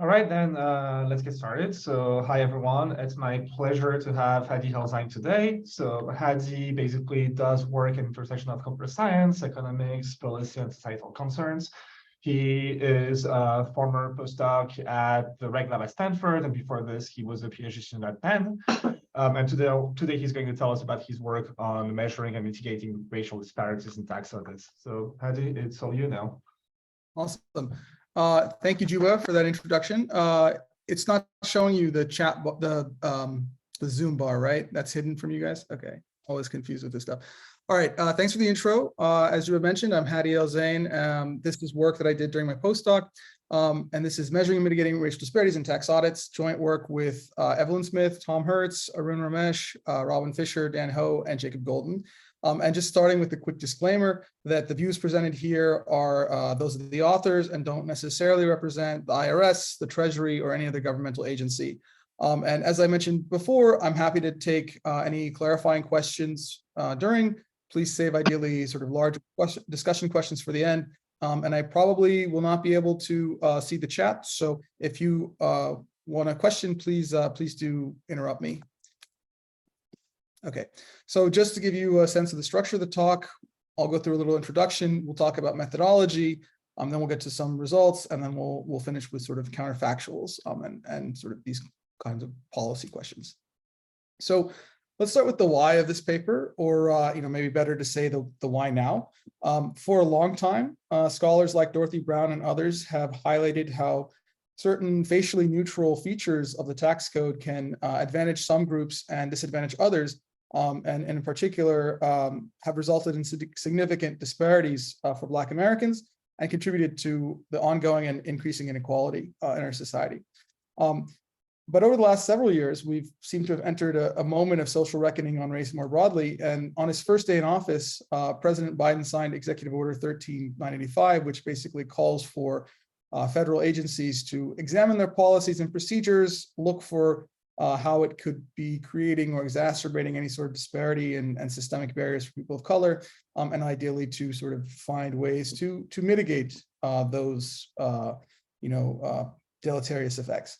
All right, then let's get started. So hi, everyone. It's my pleasure to have Hadi Elzayn today. So Hadi basically does work in intersection of computer science, economics, policy, and societal concerns. He is a former postdoc at the Reg Lab at Stanford, and before this, he was a PhD student at Penn. And today he's going to tell us about his work on measuring and mitigating racial disparities in tax audits. So Hadi, it's all you now. Awesome. Thank you, Juba, for that introduction. It's not showing you the chat, the Zoom bar, right? That's hidden from you guys? Okay, always confused with this stuff. All right, thanks for the intro. As Juba mentioned, I'm Hadi Elzayn. This is work that I did during my postdoc, and this is measuring and mitigating racial disparities in tax audits, joint work with Evelyn Smith, Tom Hertz, Arun Ramesh, Robin Fisher, Dan Ho, and Jacob Golden. And just starting with a quick disclaimer that the views presented here are those of the authors and don't necessarily represent the IRS, the Treasury, or any other governmental agency. And as I mentioned before, I'm happy to take any clarifying questions during. Please save ideally sort of large discussion questions for the end. And I probably will not be able to see the chat. So if you want a question, please do interrupt me. Okay, so just to give you a sense of the structure of the talk, I'll go through a little introduction. We'll talk about methodology, then we'll get to some results, and then we'll finish with sort of counterfactuals and sort of these kinds of policy questions. So let's start with the why of this paper, or maybe better to say the why now. For a long time, scholars like Dorothy Brown and others have highlighted how certain facially neutral features of the tax code can advantage some groups and disadvantage others, and in particular have resulted in significant disparities for Black Americans and contributed to the ongoing and increasing inequality in our society. But over the last several years, we've seemed to have entered a moment of social reckoning on race more broadly. And on his first day in office, President Biden signed Executive Order 13985, which basically calls for federal agencies to examine their policies and procedures, look for how it could be creating or exacerbating any sort of disparity and systemic barriers for people of color, and ideally to sort of find ways to mitigate those deleterious effects.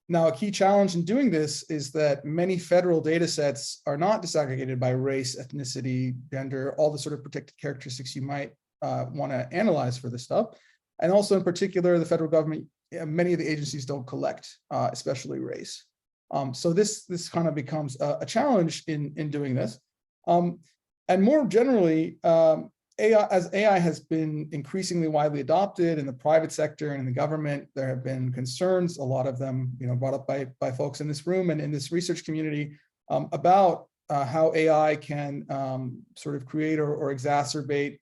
Now, a key challenge in doing this is that many federal data sets are not disaggregated by race, ethnicity, gender, all the sort of protected characteristics you might want to analyze for this stuff. And also in particular, the federal government, many of the agencies don't collect, especially race. So this kind of becomes a challenge in doing this. And more generally, AI has been increasingly widely adopted in the private sector and in the government. There have been concerns, a lot of them brought up by folks in this room and in this research community about how AI can sort of create or exacerbate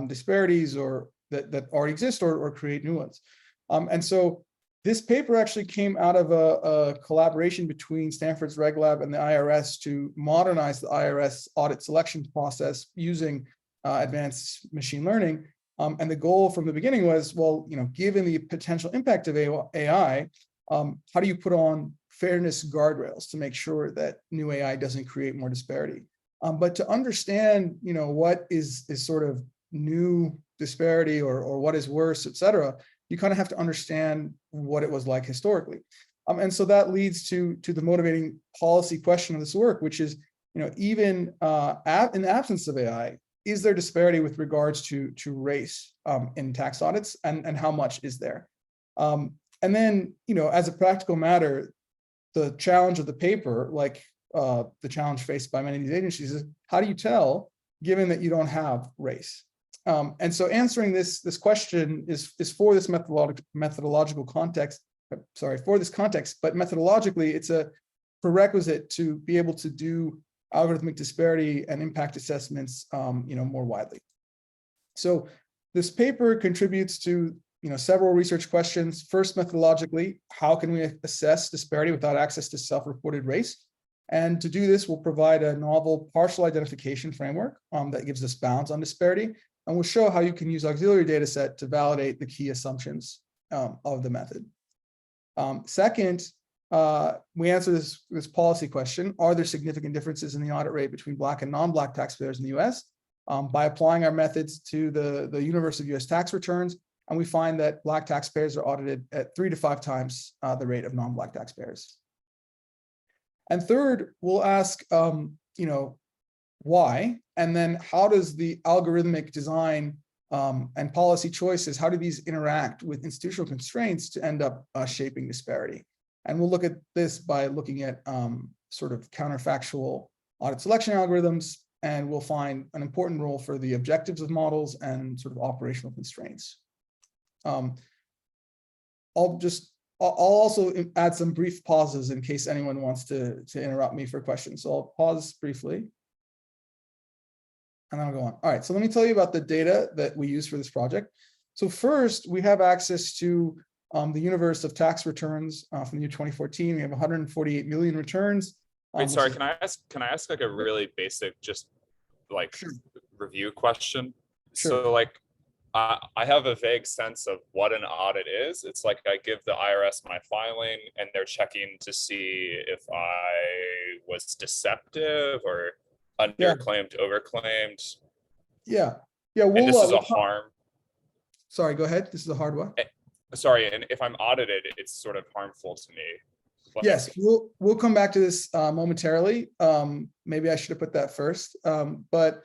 disparities or that already exist or create new ones. And so this paper actually came out of a collaboration between Stanford's Reg Lab and the IRS to modernize the IRS audit selection process using advanced machine learning. And the goal from the beginning was, well, given the potential impact of AI, how do you put on fairness guardrails to make sure that new AI doesn't create more disparity? But to understand, what is sort of new disparity or what is worse, et cetera, you kind of have to understand what it was like historically. And so that leads to the motivating policy question of this work, which is, even in the absence of AI, is there disparity with regards to race in tax audits, and how much is there? And then, as a practical matter, the challenge of the paper, like the challenge faced by many of these agencies, is how do you tell, given that you don't have race? And so answering this question is for this methodological context, for this context, but methodologically, it's a prerequisite to be able to do algorithmic disparity and impact assessments, more widely. So this paper contributes to, several research questions. First, methodologically, how can we assess disparity without access to self-reported race? And to do this, we'll provide a novel partial identification framework that gives us bounds on disparity, and we'll show how you can use auxiliary data set to validate the key assumptions of the method. Second, we answer this policy question: are there significant differences in the audit rate between Black and non-Black taxpayers in the US? By applying our methods to the universe of US tax returns, And we find that Black taxpayers are audited at 3 to 5 times the rate of non-Black taxpayers. And third, we'll ask, why, and then how does the algorithmic design and policy choices, how do these interact with institutional constraints to end up shaping disparity? And we'll look at this by looking at sort of counterfactual audit selection algorithms, and we'll find an important role for the objectives of models and sort of operational constraints. I'll also add some brief pauses in case anyone wants to interrupt me for questions. So I'll pause briefly. And then I'll go on. All right, so let me tell you about the data that we use for this project. So first, we have access to the universe of tax returns from the year 2014. We have 148 million returns. Wait, sorry, can I ask like a really basic, just like review question? Sure. So like, I have a vague sense of what an audit is. It's like I give the IRS my filing and they're checking to see if I was deceptive or underclaimed, overclaimed. Yeah. And this is a harm. Sorry, go ahead. This is a hard one. Sorry, and if I'm audited, it's sort of harmful to me. Like, yes, we'll come back to this momentarily. Maybe I should have put that first. But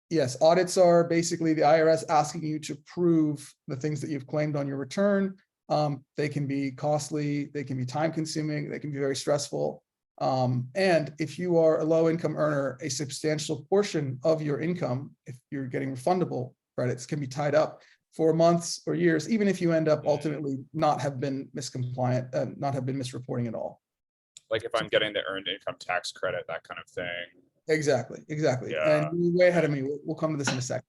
yes, audits are basically the IRS asking you to prove the things that you've claimed on your return. They can be costly, they can be time consuming, they can be very stressful. And if you are a low income earner, a substantial portion of your income, if you're getting refundable credits, can be tied up for months or years, even if you end up ultimately not have been miscompliant, not have been misreporting at all. Like if I'm getting the earned income tax credit, that kind of thing. Exactly. Yeah. And you're way ahead of me. We'll come to this in a second.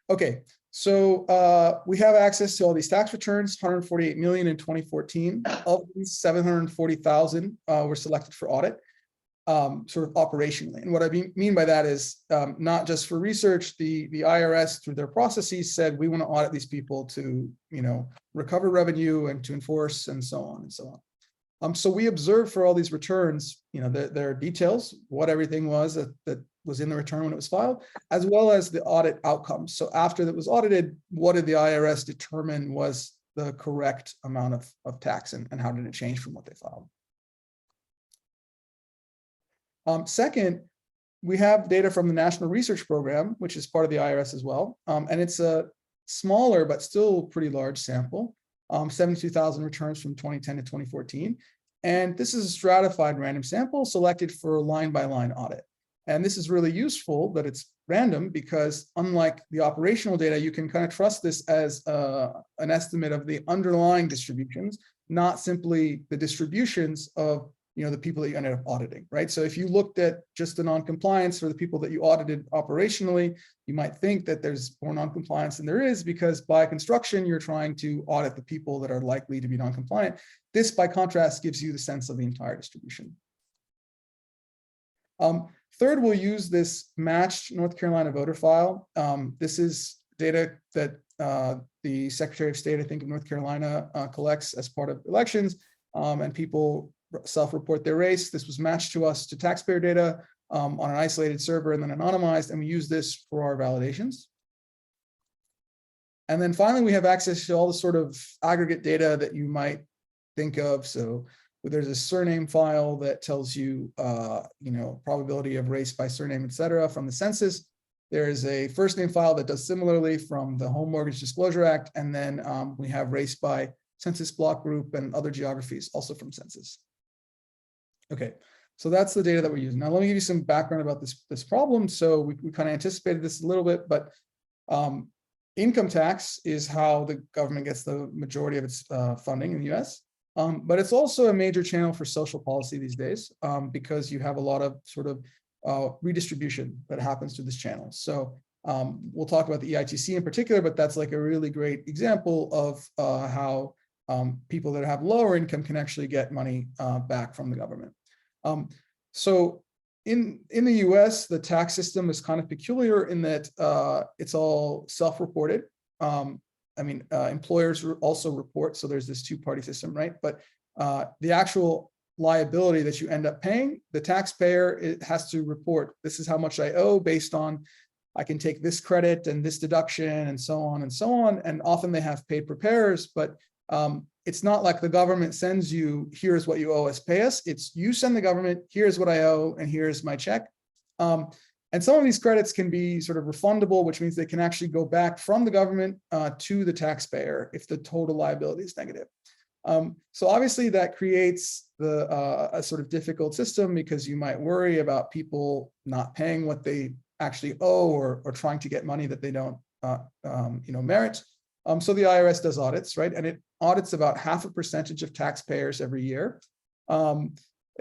Okay, so we have access to all these tax returns, 148 million in 2014. Of these, 740,000 were selected for audit, sort of operationally. And what I mean by that is not just for research. The IRS, through their processes, said we want to audit these people to, recover revenue and to enforce and so on and so on. So we observed for all these returns, there are details, what everything was that was in the return when it was filed, as well as the audit outcomes. So after that was audited, what did the IRS determine was the correct amount of tax, and how did it change from what they filed? Second, we have data from the National Research Program, which is part of the IRS as well. And it's a smaller, but still pretty large sample, 72,000 returns from 2010 to 2014. And this is a stratified random sample selected for a line-by-line audit. And this is really useful that it's random because unlike the operational data, you can kind of trust this as an estimate of the underlying distributions, not simply the distributions of the people that you ended up auditing, right? So if you looked at just the non-compliance for the people that you audited operationally, you might think that there's more non-compliance than there is because by construction, you're trying to audit the people that are likely to be non-compliant. This, by contrast, gives you the sense of the entire distribution. Third, we'll use this matched North Carolina voter file. This is data that the Secretary of State, I think, of North Carolina collects as part of elections, and people self-report their race. This was matched to us to taxpayer data on an isolated server and then anonymized, and we use this for our validations. And then finally, we have access to all the sort of aggregate data that you might think of. So there's a surname file that tells you, probability of race by surname, et cetera, from the census. There is a first name file that does similarly from the Home Mortgage Disclosure Act. And then we have race by census block group and other geographies also from census. Okay, so that's the data that we're using. Now, let me give you some background about this problem. So we kind of anticipated this a little bit, but income tax is how the government gets the majority of its funding in the US. But it's also a major channel for social policy these days because you have a lot of sort of redistribution that happens through this channel. So we'll talk about the EITC in particular, but that's like a really great example of how people that have lower income can actually get money back from the government. So in the US, the tax system is kind of peculiar in that it's all self-reported. Employers also report, so there's this two-party system, right? But the actual liability that you end up paying, the taxpayer, it has to report, this is how much I owe based on I can take this credit and this deduction and so on and so on. And often they have paid preparers, but it's not like the government sends you, here's what you owe us, pay us. It's you send the government, here's what I owe, and here's my check. And some of these credits can be sort of refundable, which means they can actually go back from the government to the taxpayer if the total liability is negative. So obviously that creates a sort of difficult system, because you might worry about people not paying what they actually owe, or trying to get money that they don't merit. So the IRS does audits, right? And it audits about 0.5% of taxpayers every year.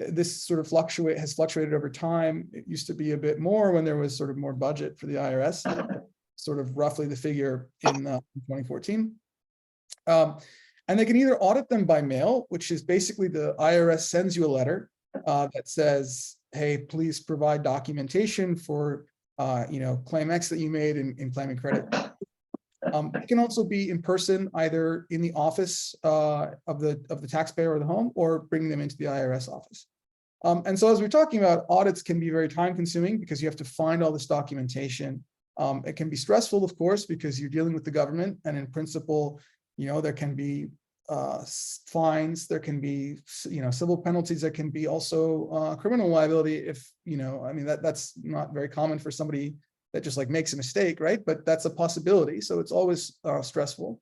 This sort of has fluctuated over time. It used to be a bit more when there was sort of more budget for the IRS, sort of roughly the figure in 2014. And they can either audit them by mail, which is basically the IRS sends you a letter that says, hey, please provide documentation for claim X that you made in claiming credit. It can also be in person, either in the office of the taxpayer or the home, or bringing them into the IRS office. And so as we're talking about, audits can be very time consuming because you have to find all this documentation. It can be stressful, of course, because you're dealing with the government, and in principle, there can be fines, there can be civil penalties, there can be also criminal liability if that's not very common for somebody that just like makes a mistake, right? But that's a possibility, so it's always stressful.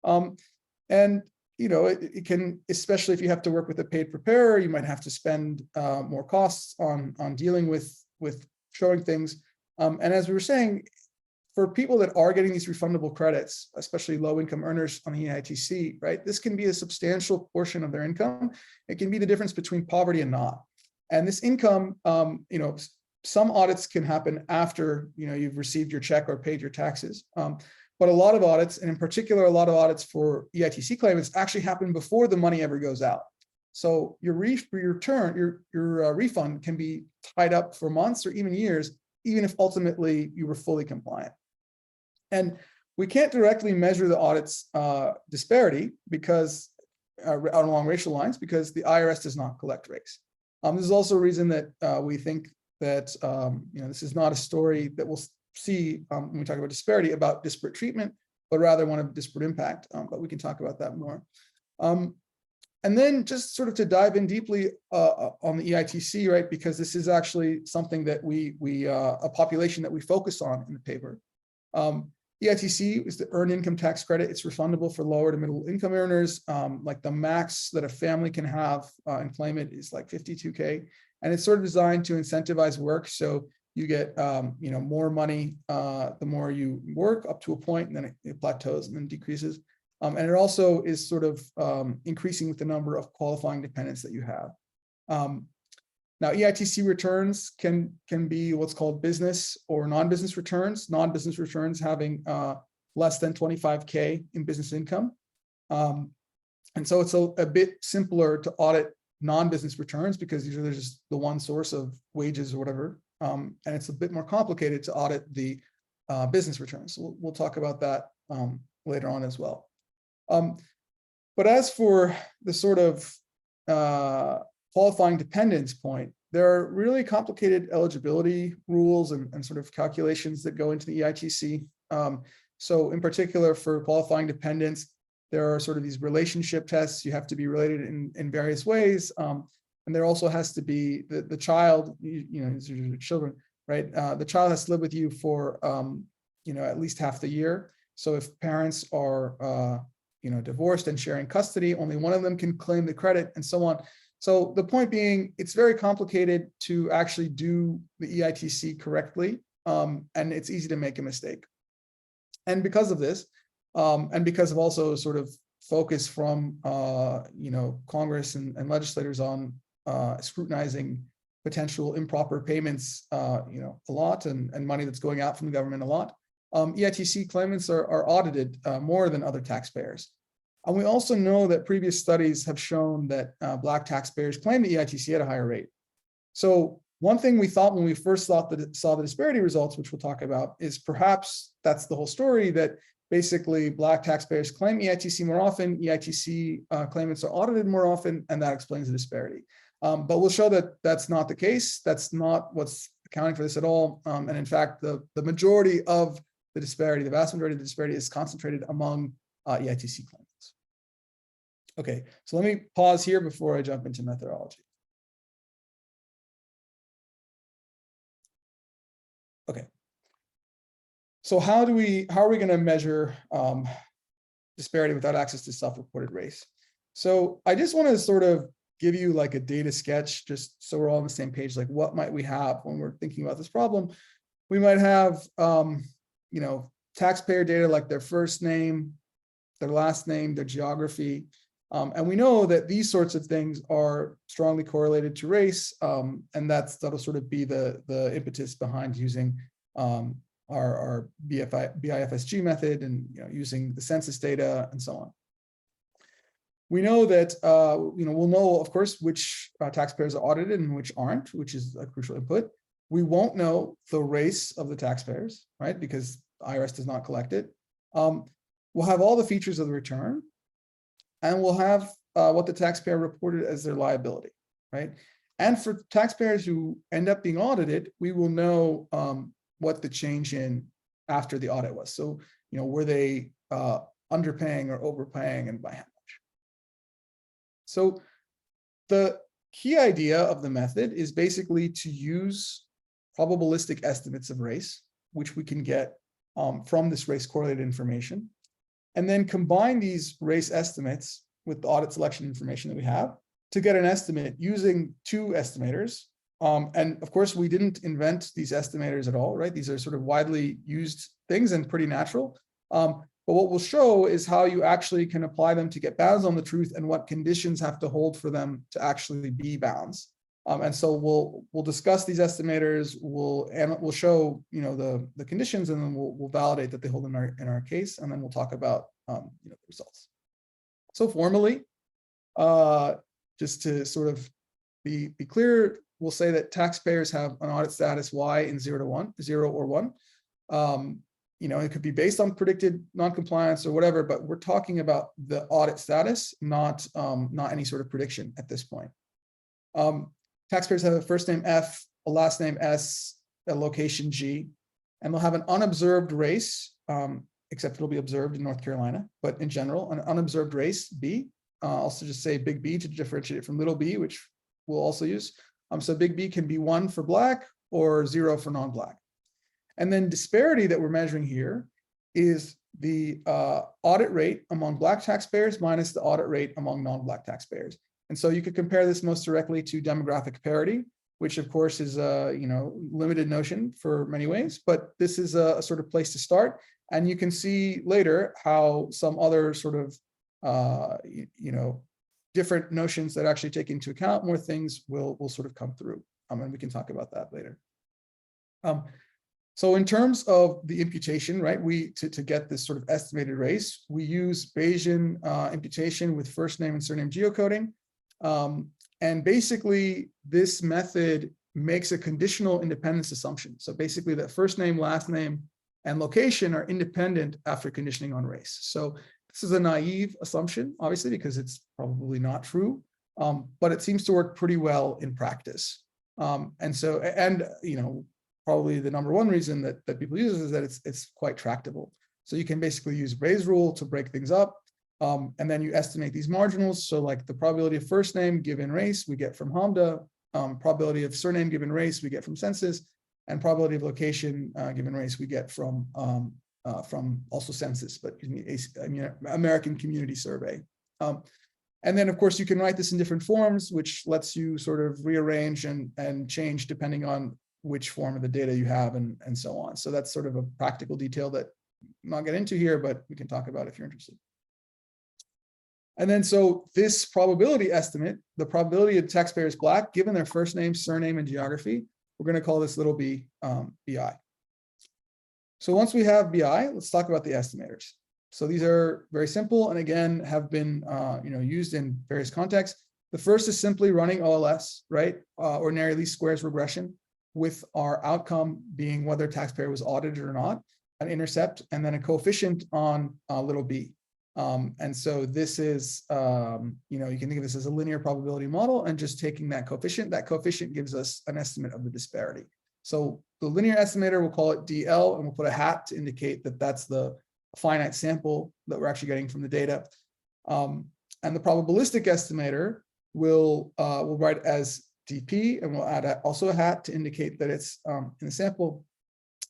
And it can, especially if you have to work with a paid preparer, you might have to spend more costs on dealing with showing things. And as we were saying, for people that are getting these refundable credits, especially low-income earners on the EITC, right, this can be a substantial portion of their income. It can be the difference between poverty and not. And this income, some audits can happen after you've received your check or paid your taxes. But a lot of audits, and in particular, a lot of audits for EITC claimants, actually happen before the money ever goes out. So your refund can be tied up for months or even years, even if ultimately you were fully compliant. And we can't directly measure the audit's disparity because along racial lines, because the IRS does not collect race. This is also a reason that we think that this is not a story that we'll see when we talk about disparity about disparate treatment, but rather one of disparate impact. But we can talk about that more. And then just sort of to dive in deeply on the EITC, right? Because this is actually something that a population that we focus on in the paper. EITC is the Earned Income Tax Credit. It's refundable for lower to middle income earners. Like the max that a family can have and claim it is like 52K. And it's sort of designed to incentivize work. So you get more money the more you work, up to a point, and then it plateaus and then decreases. And it also is sort of increasing with the number of qualifying dependents that you have. Now, EITC returns can be what's called business or non-business returns. Non-business returns having less than 25K in business income. And so it's a bit simpler to audit non-business returns because usually there's just the one source of wages or whatever. And it's a bit more complicated to audit the business returns. So we'll talk about that later on as well. But as for the sort of qualifying dependents point, there are really complicated eligibility rules and sort of calculations that go into the EITC. So in particular for qualifying dependents, there are sort of these relationship tests. You have to be related in various ways. And there also has to be the child, your children, right? The child has to live with you for, at least half the year. So if parents are, divorced and sharing custody, only one of them can claim the credit and so on. So the point being, it's very complicated to actually do the EITC correctly, and it's easy to make a mistake. And because of this, and because of also sort of focus from, Congress and legislators on scrutinizing potential improper payments, a lot, and money that's going out from the government a lot, EITC claimants are audited more than other taxpayers. And we also know that previous studies have shown that Black taxpayers claim the EITC at a higher rate. So one thing we thought when we first saw the disparity results, which we'll talk about, is perhaps that's the whole story, that basically Black taxpayers claim EITC more often, EITC claimants are audited more often, and that explains the disparity. But we'll show that that's not the case. That's not what's accounting for this at all. And in fact, the majority of the disparity, the vast majority of the disparity is concentrated among EITC claimants. Okay, so let me pause here before I jump into methodology. Okay. So how are we going to measure disparity without access to self-reported race? So I just want to sort of give you like a data sketch, just so we're all on the same page. Like, what might we have when we're thinking about this problem? We might have, you know, taxpayer data like their first name, their last name, their geography. And we know that these sorts of things are strongly correlated to race, and that'll sort of be the impetus behind using our BIFSG method and, you know, using the census data and so on. We know that you know, we'll know, of course, which taxpayers are audited and which aren't, which is a crucial input. We won't know the race of the taxpayers, right? Because the IRS does not collect it. We'll have all the features of the return, and we'll have what the taxpayer reported as their liability, right? And for taxpayers who end up being audited, we will know what the change in after the audit was. So, you know, were they underpaying or overpaying, and by how much? So the key idea of the method is basically to use probabilistic estimates of race, which we can get from this race correlated information, and then combine these race estimates with the audit selection information that we have to get an estimate using two estimators. And of course, we didn't invent these estimators at all, right? These are sort of widely used things and pretty natural. But what we'll show is how you actually can apply them to get bounds on the truth and what conditions have to hold for them to actually be bounds. And so we'll discuss these estimators. We'll show, you know, the conditions, and then we'll validate that they hold in our case, and then we'll talk about you know, the results. So formally, just to sort of be clear, we'll say that taxpayers have an audit status Y in 0 to 1, 0 or 1. You know, it could be based on predicted non-compliance or whatever, but we're talking about the audit status, not any sort of prediction at this point. Taxpayers have a first name F, a last name S, a location G, and they'll have an unobserved race, except it'll be observed in North Carolina, but in general, an unobserved race B. Also just say big B to differentiate it from little b, which we'll also use. So big B can be 1 for Black or 0 for non-Black. And then disparity that we're measuring here is the audit rate among Black taxpayers minus the audit rate among non-Black taxpayers. And so you could compare this most directly to demographic parity, which of course is a, you know, limited notion for many ways, but this is a sort of place to start. And you can see later how some other sort of, you know, different notions that actually take into account more things will sort of come through. And we can talk about that later. So in terms of the imputation, right, to get this sort of estimated race, we use Bayesian imputation with first name and surname geocoding. And basically, this method makes a conditional independence assumption. So basically, that first name, last name, and location are independent after conditioning on race. So this is a naive assumption, obviously, because it's probably not true, but it seems to work pretty well in practice. And you know, probably the number one reason that people use this is that it's quite tractable. So you can basically use Bayes' rule to break things up, and then you estimate these marginals. So like the probability of first name given race, we get from HAMDA, probability of surname given race, we get from census, and probability of location given race, we get from also census, but American Community Survey. And then, of course, you can write this in different forms, which lets you sort of rearrange and change depending on which form of the data you have and so on. So that's sort of a practical detail that I'm not get into here, but we can talk about if you're interested. And then, so this probability estimate, the probability of taxpayers Black, given their first name, surname, and geography, we're going to call this little b BI. So once we have BI, let's talk about the estimators. So these are very simple, and again, have been you know, used in various contexts. The first is simply running OLS, right? Ordinary least squares regression, with our outcome being whether taxpayer was audited or not, an intercept, and then a coefficient on little b. And so this is, you know, you can think of this as a linear probability model and just taking that coefficient gives us an estimate of the disparity. So the linear estimator, we'll call it DL, and we'll put a hat to indicate that that's the finite sample that we're actually getting from the data. And the probabilistic estimator will write as DP, and we'll add also a hat to indicate that it's in the sample.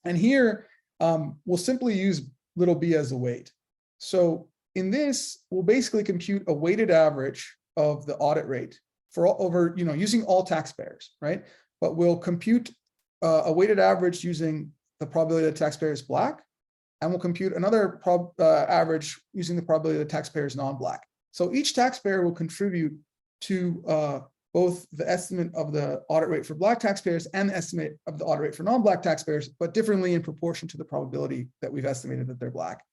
And here, we'll simply use little b as a weight. So in this, we'll basically compute a weighted average of the audit rate for over, using all taxpayers, right? But we'll compute a weighted average using the probability that the taxpayer is Black, and we'll compute another average using the probability that the taxpayer is non-Black. So each taxpayer will contribute to both the estimate of the audit rate for Black taxpayers and the estimate of the audit rate for non-Black taxpayers, but differently in proportion to the probability that we've estimated that they're Black.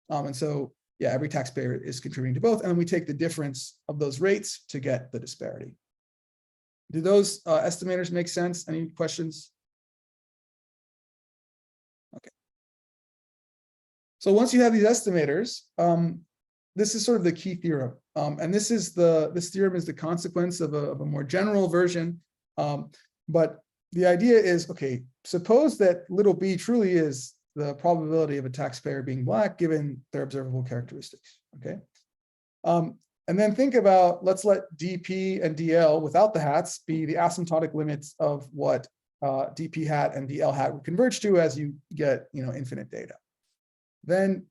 And so, yeah, every taxpayer is contributing to both, and we take the difference of those rates to get the disparity. Do those estimators make sense? Any questions? Okay. So once you have these estimators, this is sort of the key theorem. And this theorem is the consequence of a more general version. But the idea is, okay, suppose that little b truly is the probability of a taxpayer being Black given their observable characteristics, okay? And then think about, let's let DP and DL without the hats be the asymptotic limits of what DP hat and DL hat would converge to as you get, infinite data. Then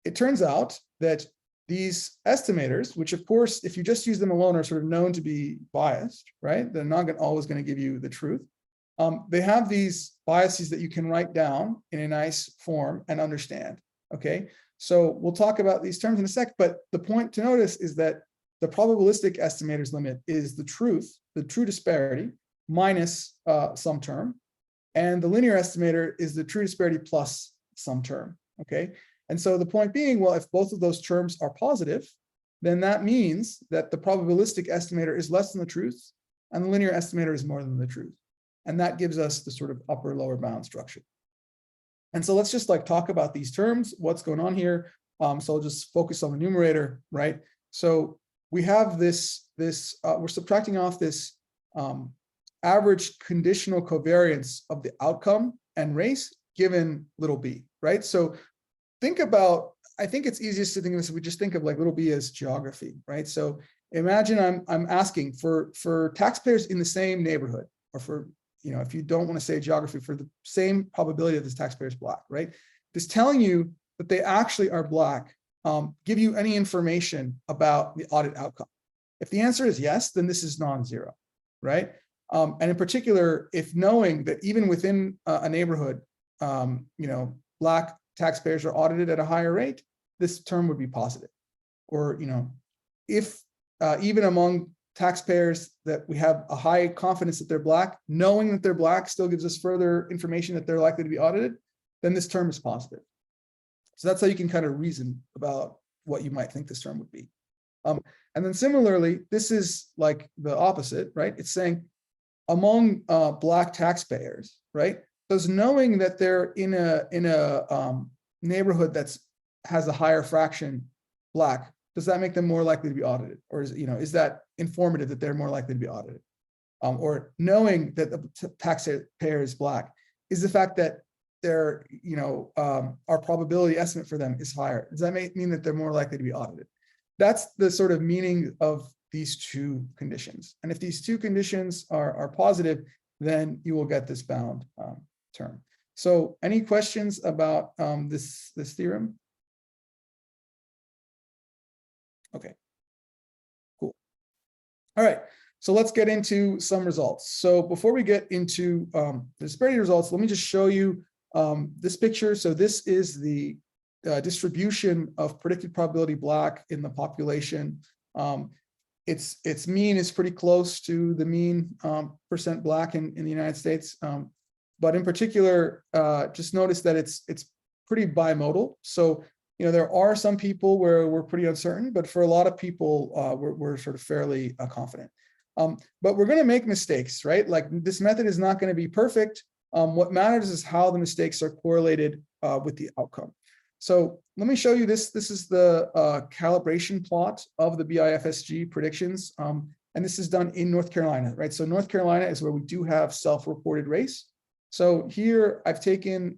it turns out that these estimators, which of course, if you just use them alone, are sort of known to be biased, right? They're not always going to give you the truth. They have these biases that you can write down in a nice form and understand, okay? So we'll talk about these terms in a sec, but the point to notice is that the probabilistic estimator's limit is the true disparity minus some term, and the linear estimator is the true disparity plus some term, okay? And so the point being, well, if both of those terms are positive, then that means that the probabilistic estimator is less than the truth, and the linear estimator is more than the truth. And that gives us the sort of upper lower bound structure. And so let's just talk about these terms, what's going on here. So I'll just focus on the numerator, right? So we have we're subtracting off this average conditional covariance of the outcome and race given little b, right? So think about, I think it's easiest to think of this if we just think of little b as geography, right? So imagine I'm asking for taxpayers in the same neighborhood, or for, if you don't want to say geography, for the same probability that this taxpayer is Black, right? Just telling you that they actually are Black, give you any information about the audit outcome. If the answer is yes, then this is non-zero, right? And in particular, if knowing that even within a neighborhood, Black taxpayers are audited at a higher rate, this term would be positive. Or, if even among taxpayers that we have a high confidence that they're Black, knowing that they're Black still gives us further information that they're likely to be audited, then this term is positive. So that's how you can kind of reason about what you might think this term would be. And then similarly, this is like the opposite, right? It's saying among Black taxpayers, right? Does knowing that they're in a neighborhood that's has a higher fraction Black, does that make them more likely to be audited? Or is that informative that they're more likely to be audited? Or knowing that the taxpayer is Black, is the fact that their our probability estimate for them is higher, does that mean that they're more likely to be audited? That's the sort of meaning of these two conditions. And if these two conditions are positive, then you will get this bound term. So any questions about this theorem? Okay, cool. All right, so let's get into some results. So before we get into the disparity results, let me just show you this picture. So this is the distribution of predicted probability Black in the population. Its mean is pretty close to the mean percent Black in the United States. But in particular, just notice that it's pretty bimodal. So there are some people where we're pretty uncertain, but for a lot of people, we're sort of fairly confident. But we're going to make mistakes, right? Like this method is not going to be perfect. What matters is how the mistakes are correlated with the outcome. So let me show you this. This is the calibration plot of the BIFSG predictions. And this is done in North Carolina, right? So North Carolina is where we do have self-reported race. So here I've taken,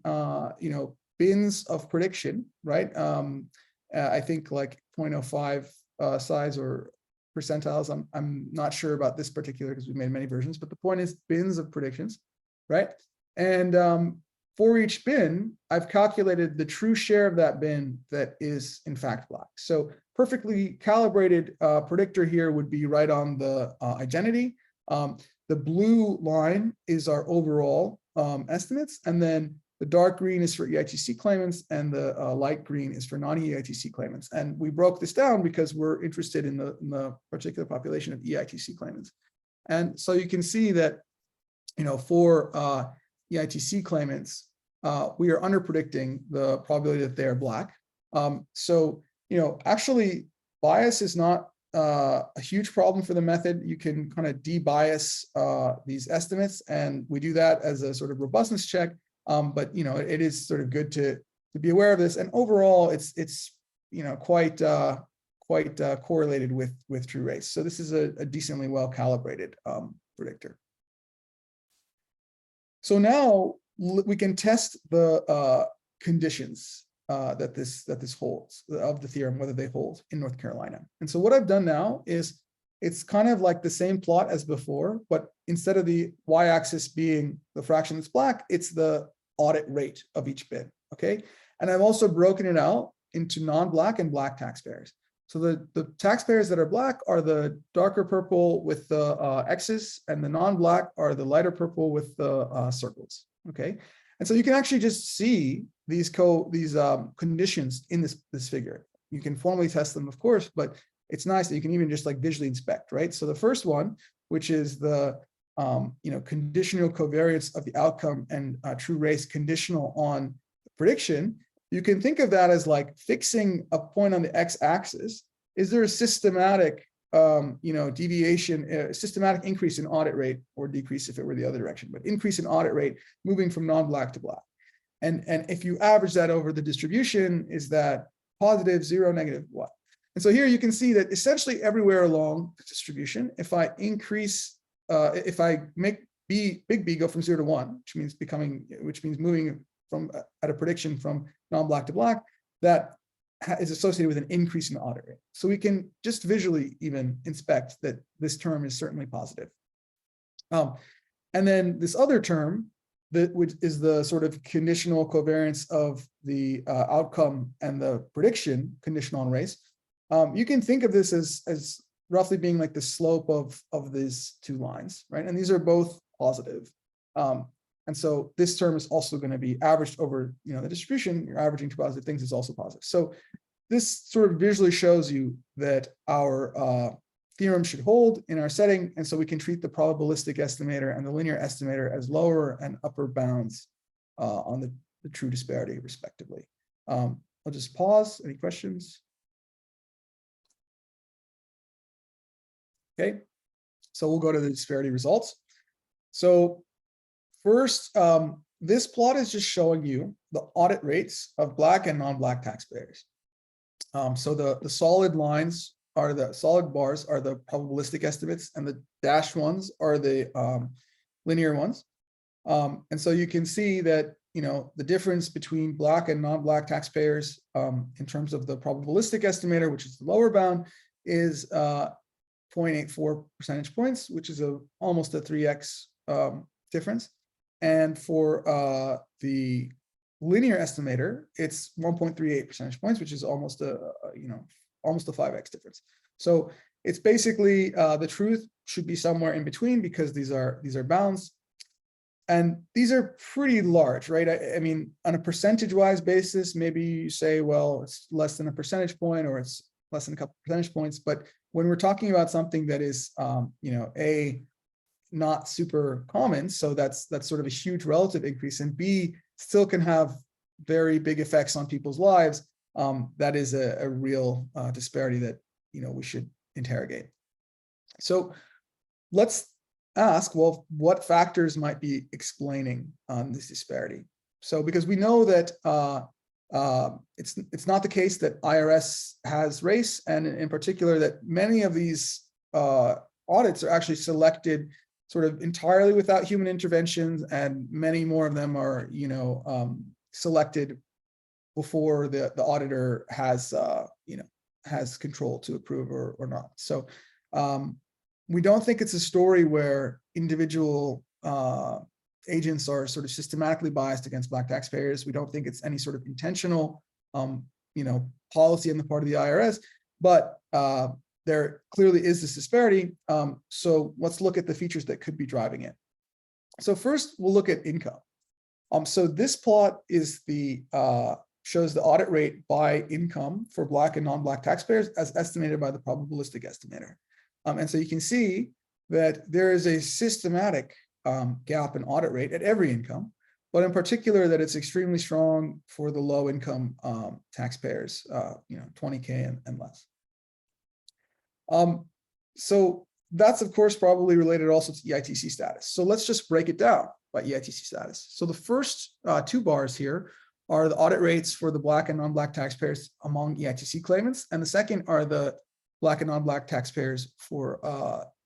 bins of prediction, right? I think like 0.05 size or percentiles. I'm not sure about this particular because we've made many versions, but the point is bins of predictions, right? And for each bin, I've calculated the true share of that bin that is in fact black. So perfectly calibrated predictor here would be right on the identity. The blue line is our overall estimates, and then the dark green is for EITC claimants, and the light green is for non-EITC claimants. And we broke this down because we're interested in the particular population of EITC claimants. And so you can see that, for EITC claimants, we are under predicting the probability that they are black. Actually, bias is not a huge problem for the method. You can kind of de-bias these estimates, and we do that as a sort of robustness check. But it is sort of good to be aware of this. And overall, it's quite correlated with true race. So this is a decently well calibrated predictor. So now we can test the conditions that this holds of the theorem, whether they hold in North Carolina. And so what I've done now is it's kind of like the same plot as before, but instead of the y-axis being the fraction that's black, it's the audit rate of each bin, okay? And I've also broken it out into non-black and black taxpayers. So the taxpayers that are black are the darker purple with the X's, and the non-black are the lighter purple with the circles, okay? And so you can actually just see these conditions in this figure. You can formally test them, of course, but it's nice that you can even just like visually inspect, right? So the first one, which is the conditional covariance of the outcome and true race conditional on prediction, you can think of that as like fixing a point on the x-axis. Is there a systematic deviation, systematic increase in audit rate, or decrease if it were the other direction, but increase in audit rate moving from non-black to black? And if you average that over the distribution, is that positive, 0, negative, what? And so here you can see that essentially everywhere along the distribution, if I increase, if I make big B go from 0 to 1, which means moving from at a prediction from non-black to black, that is associated with an increase in the audit rate. So we can just visually even inspect that this term is certainly positive. And then this other term, which is the sort of conditional covariance of the outcome and the prediction conditional on race, you can think of this as roughly being like the slope of these two lines, right? And these are both positive. And so this term is also going to be averaged over, the distribution. You're averaging two positive things is also positive. So this sort of visually shows you that our theorem should hold in our setting. And so we can treat the probabilistic estimator and the linear estimator as lower and upper bounds on the true disparity, respectively. I'll just pause. Any questions? Okay, so we'll go to the disparity results. So first, this plot is just showing you the audit rates of black and non-black taxpayers. So the solid lines are the solid bars are the probabilistic estimates, and the dashed ones are the linear ones. And so you can see that the difference between black and non-black taxpayers in terms of the probabilistic estimator, which is the lower bound, is 0.84 percentage points, which is almost a 3x difference. And for the linear estimator, it's 1.38 percentage points, which is almost a 5x difference. So it's basically the truth should be somewhere in between, because these are bounds, and these are pretty large, right? I mean, on a percentage-wise basis, maybe you say, well, it's less than a percentage point, or it's less than a couple percentage points. But when we're talking about something that is, A, not super common, so that's sort of a huge relative increase, and B, still can have very big effects on people's lives, that is a real disparity that we should interrogate. So let's ask, well, what factors might be explaining this disparity? So because we know that it's not the case that IRS has race, and in particular that many of these audits are actually selected sort of entirely without human interventions, and many more of them are, selected before the auditor has, has control to approve or not. So we don't think it's a story where individual agents are sort of systematically biased against Black taxpayers. We don't think it's any sort of intentional, policy on the part of the IRS, but there clearly is this disparity. So let's look at the features that could be driving it. So first, we'll look at income. So this plot is shows the audit rate by income for Black and non-Black taxpayers as estimated by the probabilistic estimator. And so you can see that there is a systematic gap in audit rate at every income, but in particular that it's extremely strong for the low income taxpayers, 20K and less. So that's of course probably related also to EITC status. So let's just break it down by EITC status. So the first two bars here are the audit rates for the Black and non-Black taxpayers among EITC claimants, and the second are the Black and non-Black taxpayers for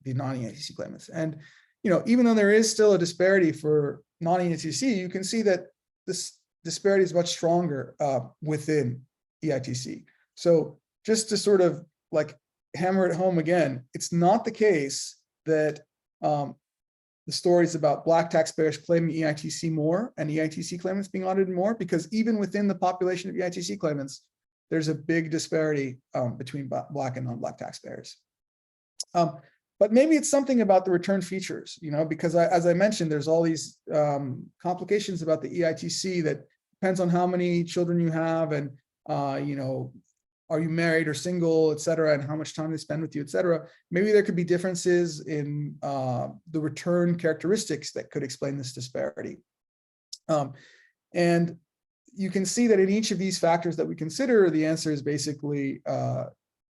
the non-EITC claimants. And even though there is still a disparity for non-EITC, you can see that this disparity is much stronger within EITC. So just to sort of like hammer it home again, it's not the case that the stories about Black taxpayers claiming EITC more and EITC claimants being audited more, because even within the population of EITC claimants, there's a big disparity between Black and non-Black taxpayers. But maybe it's something about the return features, because as I mentioned, there's all these complications about the EITC that depends on how many children you have and, are you married or single, et cetera, and how much time they spend with you, et cetera. Maybe there could be differences in the return characteristics that could explain this disparity. And you can see that in each of these factors that we consider, the answer is basically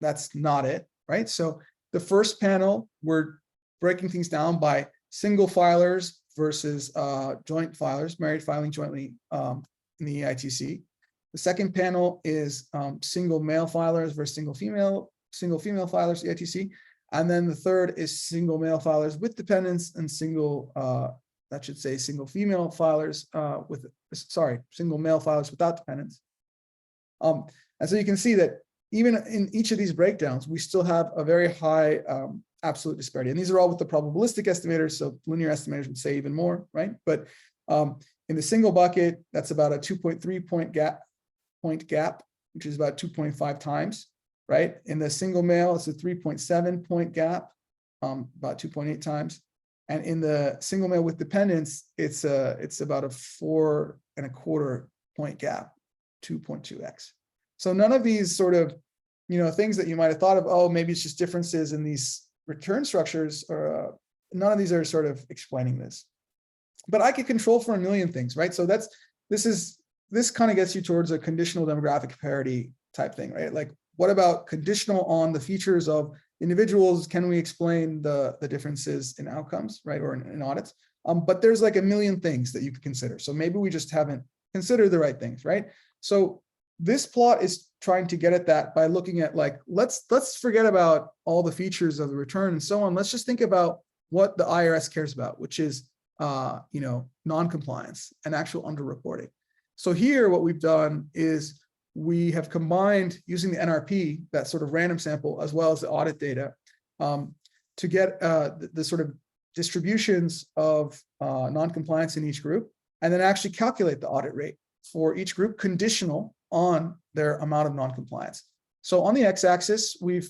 that's not it, right? So the first panel, we're breaking things down by single filers versus joint filers, married filing jointly in the EITC. The second panel is single male filers versus single female filers, EITC. And then the third is single male filers with dependents and single female filers single male filers without dependents. And so you can see that even in each of these breakdowns, we still have a very high absolute disparity. And these are all with the probabilistic estimators, so linear estimators would say even more, right? But in the single bucket, that's about a 2.3 point gap, which is about 2.5 times, right? In the single male, it's a 3.7 point gap, about 2.8 times. And in the single male with dependents, it's about a 4.25 point gap, 2.2x. So none of these sort of, things that you might have thought of, oh, maybe it's just differences in these return structures, or none of these are sort of explaining this. But I could control for a million things, right? So this kind of gets you towards a conditional demographic parity type thing, right? Like, what about conditional on the features of individuals? Can we explain the differences in outcomes, right? Or in audits? But there's like a million things that you could consider. So maybe we just haven't considered the right things, right? So this plot is trying to get at that by looking at like, let's forget about all the features of the return and so on. Let's just think about what the IRS cares about, which is, non-compliance and actual underreporting. So here, what we've done is we have combined using the NRP, that sort of random sample, as well as the audit data, to get the sort of distributions of non-compliance in each group, and then actually calculate the audit rate for each group conditional on their amount of non-compliance. So on the x-axis, we've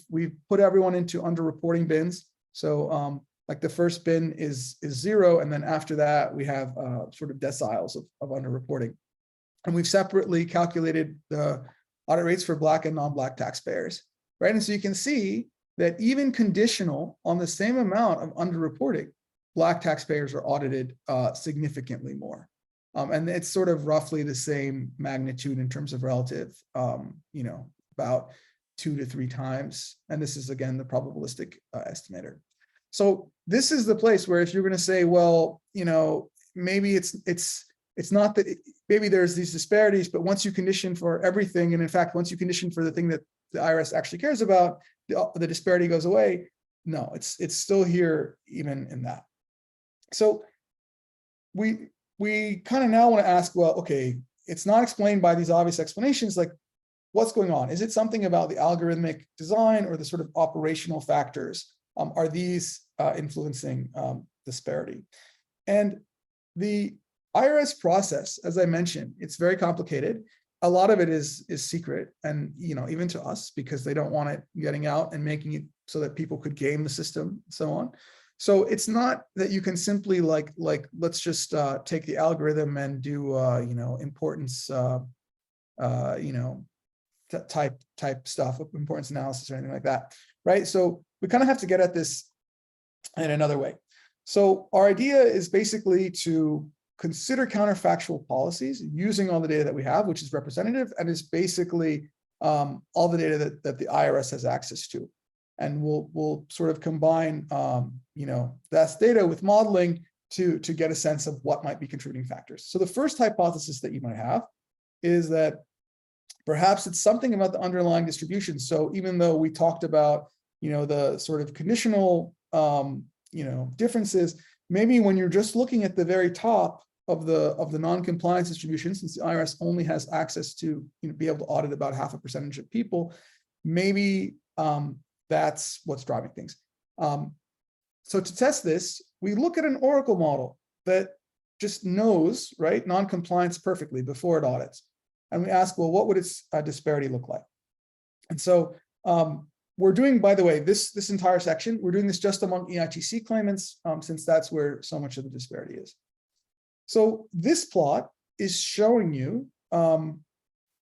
put everyone into underreporting bins. So like the first bin is 0, and then after that we have sort of deciles of underreporting. And we've separately calculated the audit rates for Black and non-Black taxpayers, right? And so you can see that even conditional on the same amount of underreporting, Black taxpayers are audited significantly more. And it's sort of roughly the same magnitude in terms of relative, about 2 to 3 times. And this is, again, the probabilistic estimator. So this is the place where if you're going to say, well, maybe it's not that maybe there's these disparities, but once you condition for everything, and in fact, once you condition for the thing that the IRS actually cares about, the disparity goes away. No, it's still here even in that. So we kind of now want to ask, well, okay, it's not explained by these obvious explanations, like what's going on? Is it something about the algorithmic design or the sort of operational factors? Are these influencing disparity? And the IRS process, as I mentioned, it's very complicated. A lot of it is secret, and even to us, because they don't want it getting out and making it so that people could game the system and so on. So it's not that you can simply like let's just take the algorithm and do importance type stuff, importance analysis or anything like that, right? So we kind of have to get at this in another way. So our idea is basically to consider counterfactual policies using all the data that we have, which is representative and is basically all the data that the IRS has access to. And we'll sort of combine that data with modeling to get a sense of what might be contributing factors. So the first hypothesis that you might have is that perhaps it's something about the underlying distribution. So even though we talked about the sort of conditional differences, maybe when you're just looking at the very top of the non-compliance distribution, since the IRS only has access to be able to audit about 0.5% of people, maybe that's what's driving things. So to test this, we look at an Oracle model that just knows, right, non-compliance perfectly before it audits. And we ask, well, what would its disparity look like? And so we're doing, by the way, this entire section, we're doing this just among EITC claimants, since that's where so much of the disparity is. So this plot is showing you an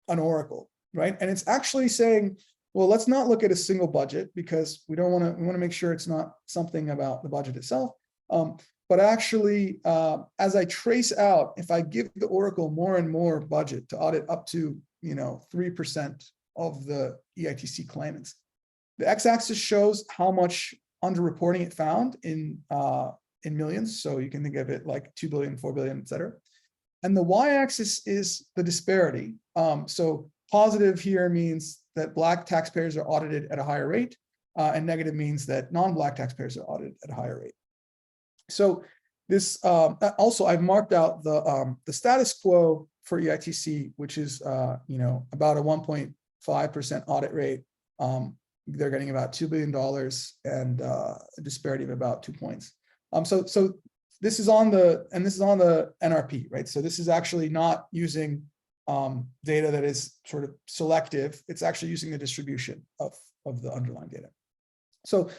Oracle, right? And it's actually saying, well, let's not look at a single budget because we want to make sure it's not something about the budget itself. But actually, as I trace out, if I give the Oracle more and more budget to audit up to 3% of the EITC claimants, the x-axis shows how much underreporting it found in millions. So you can think of it like 2 billion, 4 billion, et cetera. And the y-axis is the disparity. So positive here means that Black taxpayers are audited at a higher rate, and negative means that non-Black taxpayers are audited at a higher rate. So this also, I've marked out the status quo for EITC, which is about a 1.5% audit rate. They're getting about $2 billion and a disparity of about 2 points. So this is on the NRP, right? So this is actually not using data that is sort of selective. It's actually using the distribution of the underlying data. So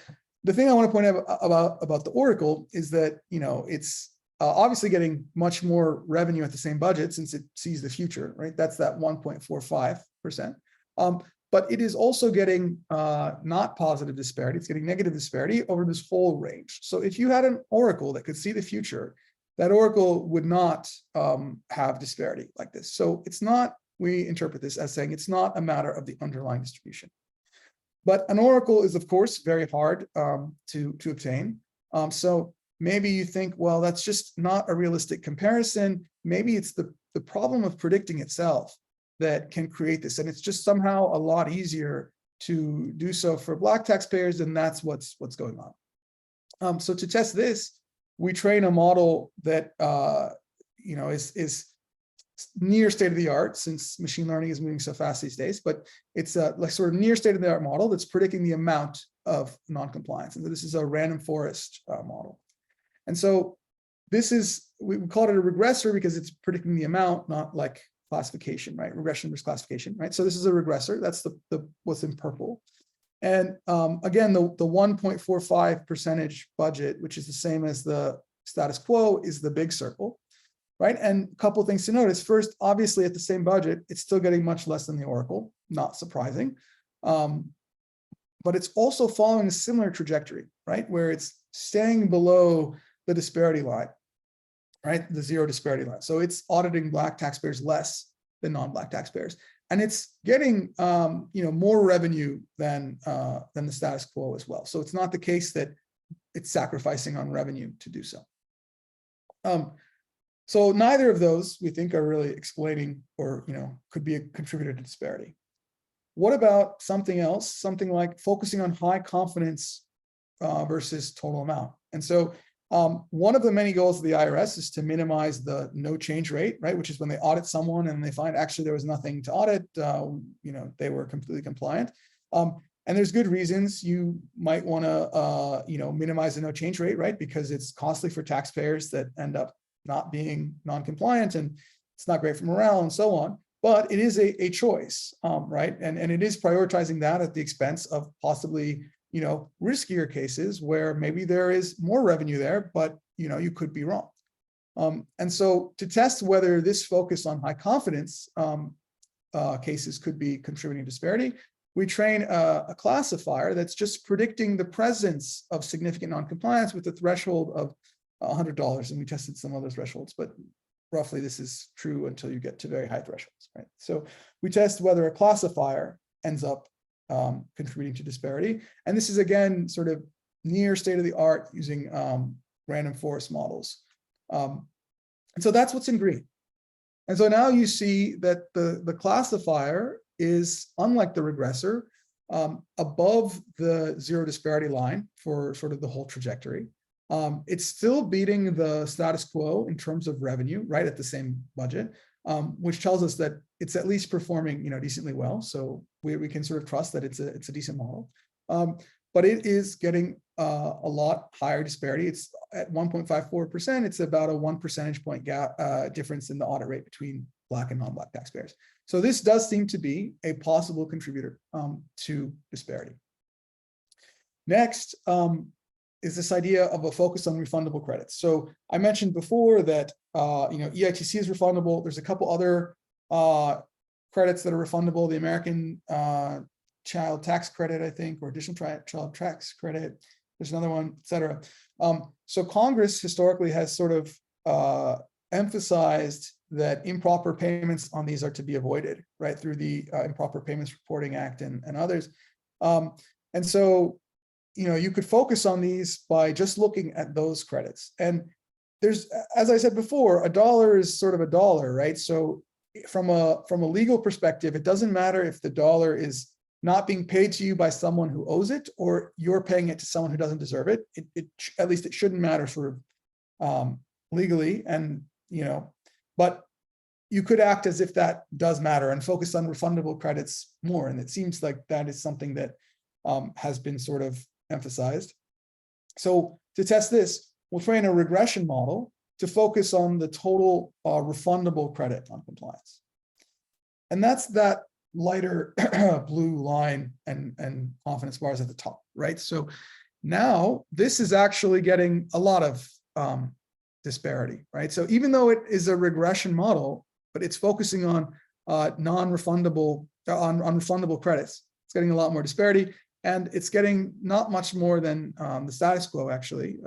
the thing I want to point out about the Oracle is that it's obviously getting much more revenue at the same budget since it sees the future, right? That's that 1.45%. But it is also getting not positive disparity, it's getting negative disparity over this whole range. So if you had an Oracle that could see the future, that Oracle would not have disparity like this. So it's not, we interpret this as saying it's not a matter of the underlying distribution. But an Oracle is, of course, very hard to obtain. So maybe you think, well, that's just not a realistic comparison. Maybe it's the problem of predicting itself that can create this. And it's just somehow a lot easier to do so for Black taxpayers, and that's what's going on. So to test this, we train a model that is near state of the art, since machine learning is moving so fast these days, but it's a like sort of near state of the art model that's predicting the amount of non-compliance. And this is a random forest model. And so this is, we call it a regressor because it's predicting the amount, not like classification, right? Regression versus classification, right? So this is a regressor. That's the what's in purple. And again, the 1.45% budget, which is the same as the status quo, is the big circle, right? And a couple of things to notice. First, obviously at the same budget, it's still getting much less than the Oracle, not surprising. But it's also following a similar trajectory, right? Where it's staying below the disparity line, right? The zero disparity line. So it's auditing Black taxpayers less than non-Black taxpayers. And it's getting more revenue than the status quo as well. So it's not the case that it's sacrificing on revenue to do so. So neither of those we think are really explaining or could be a contributor to disparity. What about something else? Something like focusing on high confidence versus total amount. And so One of the many goals of the IRS is to minimize the no change rate, right? Which is when they audit someone and they find actually there was nothing to audit, they were completely compliant. And there's good reasons you might want to, minimize the no change rate, right? Because it's costly for taxpayers that end up not being non-compliant, and it's not great for morale and so on. But it is a choice, right? And it is prioritizing that at the expense of possibly, riskier cases where maybe there is more revenue there, but, you could be wrong. And so to test whether this focus on high confidence cases could be contributing to disparity, we train a classifier that's just predicting the presence of significant noncompliance with a threshold of $100. And we tested some other thresholds, but roughly this is true until you get to very high thresholds, right? So we test whether a classifier ends up contributing to disparity. And this is, again, sort of near state of the art using random forest models. And so that's what's in green. And so now you see that the classifier is, unlike the regressor, above the zero disparity line for sort of the whole trajectory. It's still beating the status quo in terms of revenue, right, at the same budget, which tells us that it's at least performing, decently well. So we can sort of trust that it's a decent model. But it is getting a lot higher disparity. It's at 1.54%. It's about a 1 percentage point gap difference in the audit rate between Black and non-Black taxpayers. So this does seem to be a possible contributor to disparity. Next is this idea of a focus on refundable credits. So I mentioned before that EITC is refundable. There's a couple other credits that are refundable. The American Child Tax Credit, I think, or Additional Child Tax Credit. There's another one, et cetera. So Congress historically has sort of emphasized that improper payments on these are to be avoided, right, through the Improper Payments Reporting Act and others. And so, you could focus on these by just looking at those credits. And there's, as I said before, $1 is sort of $1, right? So from a legal perspective, it doesn't matter if the dollar is not being paid to you by someone who owes it, or you're paying it to someone who doesn't deserve it. At least it shouldn't matter sort of legally, and but you could act as if that does matter and focus on refundable credits more. And it seems like that is something that has been sort of emphasized. So to test this, we'll train a regression model to focus on the total refundable credit non-compliance. And that's that lighter blue line and confidence bars at the top, right? So now this is actually getting a lot of disparity, right? So even though it is a regression model, but it's focusing on non-refundable, on refundable credits, it's getting a lot more disparity, and it's getting not much more than the status quo, actually,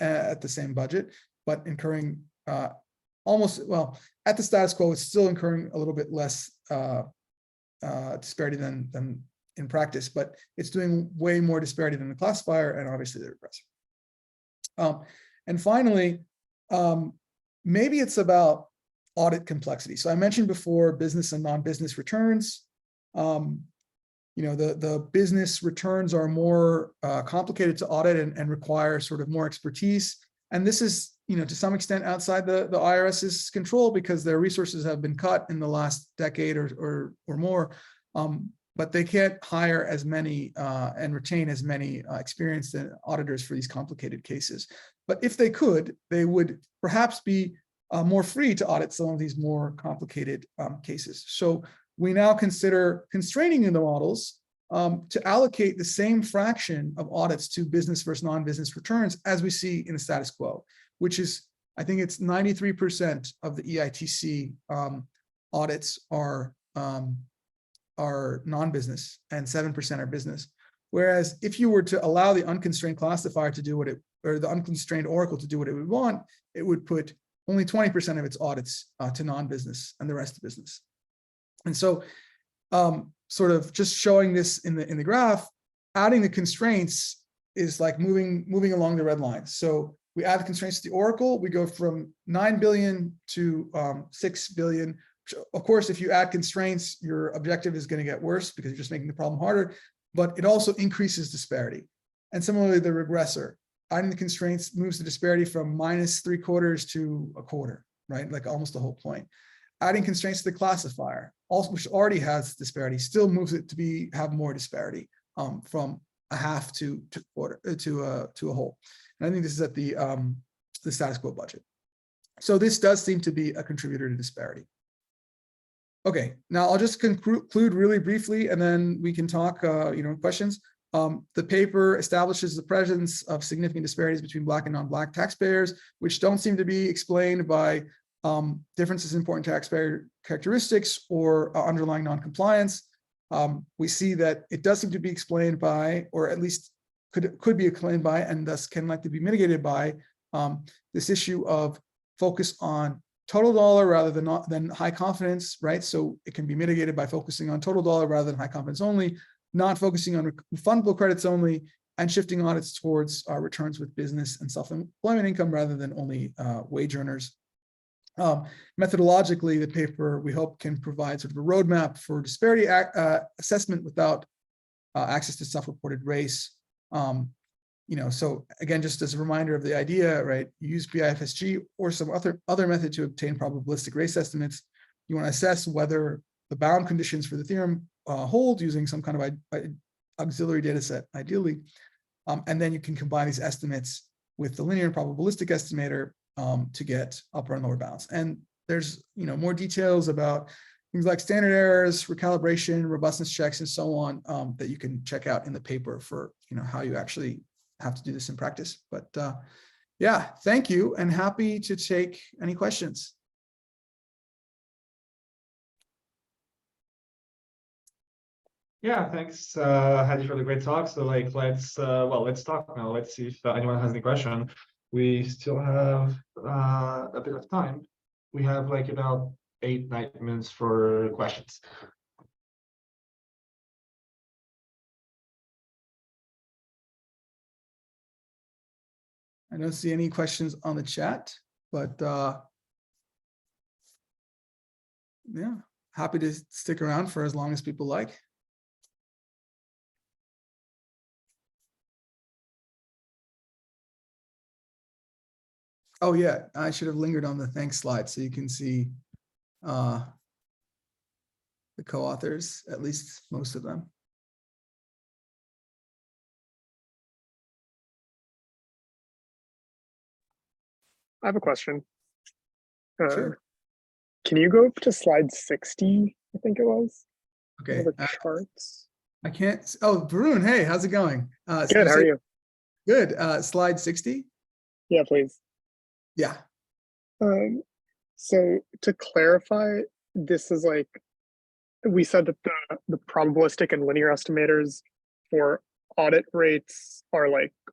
at the same budget, but incurring almost, well, at the status quo, it's still incurring a little bit less disparity than in practice, but it's doing way more disparity than the classifier and obviously the regressor. And finally, maybe it's about audit complexity. So I mentioned before business and non-business returns. The business returns are more complicated to audit and require sort of more expertise. And this is, to some extent outside the IRS's control because their resources have been cut in the last decade or more. But they can't hire as many and retain as many experienced auditors for these complicated cases. But if they could, they would perhaps be more free to audit some of these more complicated cases. So we now consider constraining the models to allocate the same fraction of audits to business versus non-business returns as we see in the status quo, which is, I think it's 93% of the EITC audits are non-business and 7% are business. Whereas if you were to allow the unconstrained classifier to do what it, or the unconstrained Oracle to do what it would want, it would put only 20% of its audits to non-business and the rest to business. And so sort of just showing this in the graph, adding the constraints is like moving along the red line. So we add the constraints to the Oracle, we go from 9 billion to 6 billion. Of course, if you add constraints, your objective is going to get worse because you're just making the problem harder, but it also increases disparity. And similarly, the regressor. adding the constraints moves the disparity from -3/4 to 1/4, right? Like almost the whole point. Adding constraints to the classifier, also which already has disparity, still moves it to have more disparity from a half to quarter to a whole. And I think this is at the status quo budget. So this does seem to be a contributor to disparity. Okay, now I'll just conclude really briefly, and then we can talk, questions. The paper establishes the presence of significant disparities between Black and non-Black taxpayers, which don't seem to be explained by differences in important taxpayer characteristics or underlying non-compliance. We see that it does seem to be explained by, or at least could be explained by, and thus can likely be mitigated by this issue of focus on total dollar rather than high confidence, right? So it can be mitigated by focusing on total dollar rather than high confidence only, not focusing on refundable credits only, and shifting audits towards returns with business and self-employment income rather than only wage earners. Methodologically, the paper, we hope, can provide sort of a roadmap for disparity assessment without access to self-reported race. So again, just as a reminder of the idea, right? You use BIFSG or some other method to obtain probabilistic race estimates. You want to assess whether the bound conditions for the theorem hold using some kind of auxiliary data set, ideally. And then you can combine these estimates with the linear and probabilistic estimator to get upper and lower bounds. And there's more details about things like standard errors, recalibration, robustness checks, and so on that you can check out in the paper for how you actually have to do this in practice. But yeah, thank you, and happy to take any questions. Yeah, thanks, Hadi, for the great talk. So let's talk now. Let's see if anyone has any question. We still have a bit of time. We have about 8-9 minutes for questions. I don't see any questions on the chat, but yeah, happy to stick around for as long as people like. Oh yeah, I should have lingered on the thanks slide so you can see the co-authors, at least most of them. I have a question. Sure. Can you go up to slide 60, I think it was? Okay. The charts. I can't. Oh, Varun, hey, how's it going? Good, how are you? Good. Slide 60? Yeah, please. Yeah. So to clarify, this is we said that the probabilistic and linear estimators for audit rates are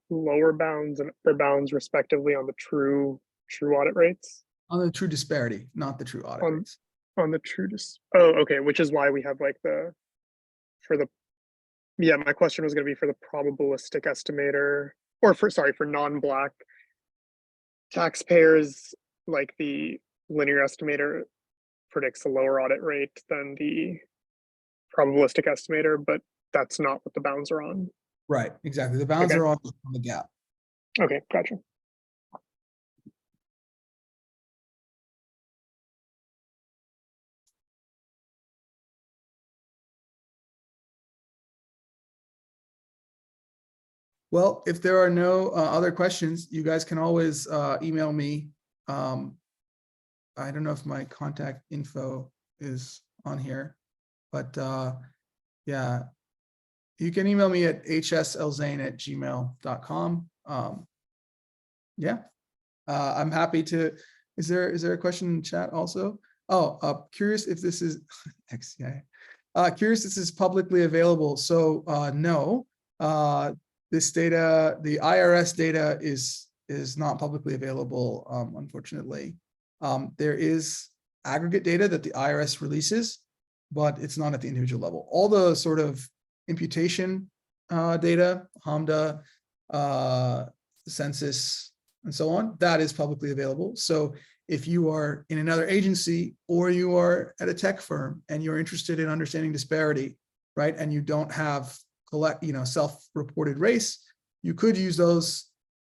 lower bounds and upper bounds respectively on the true audit rates. On the true disparity, not the true audit rates. On the true okay, which is why we have my question was going to be for the probabilistic estimator, or for non-Black taxpayers, the linear estimator predicts a lower audit rate than the probabilistic estimator, but that's not what the bounds are on. Right, exactly. The bounds are on the gap. Okay, gotcha. Well, if there are no other questions, you guys can always email me. I don't know if my contact info is on here, but yeah, you can email me at hselzayn@gmail.com. Yeah, I'm happy to. Is there a question in the chat also? Oh, curious if this is XCI. Curious if this is publicly available. So no. This data, the IRS data is not publicly available, unfortunately. There is aggregate data that the IRS releases, but it's not at the individual level. All the sort of imputation data, HMDA, census, and so on, that is publicly available. So if you are in another agency or you are at a tech firm and you're interested in understanding disparity, right, and you don't have self-reported race, you could use those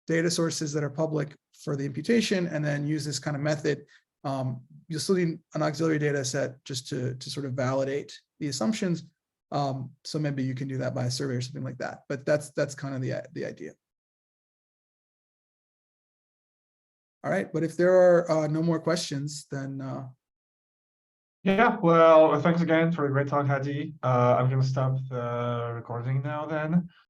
data sources that are public for the imputation, and then use this kind of method. You'll still need an auxiliary data set just to sort of validate the assumptions. So maybe you can do that by a survey or something like that. But that's kind of the idea. All right, but if there are no more questions, then Yeah, well, thanks again for a great talk, Hadi. I'm going to stop the recording now then.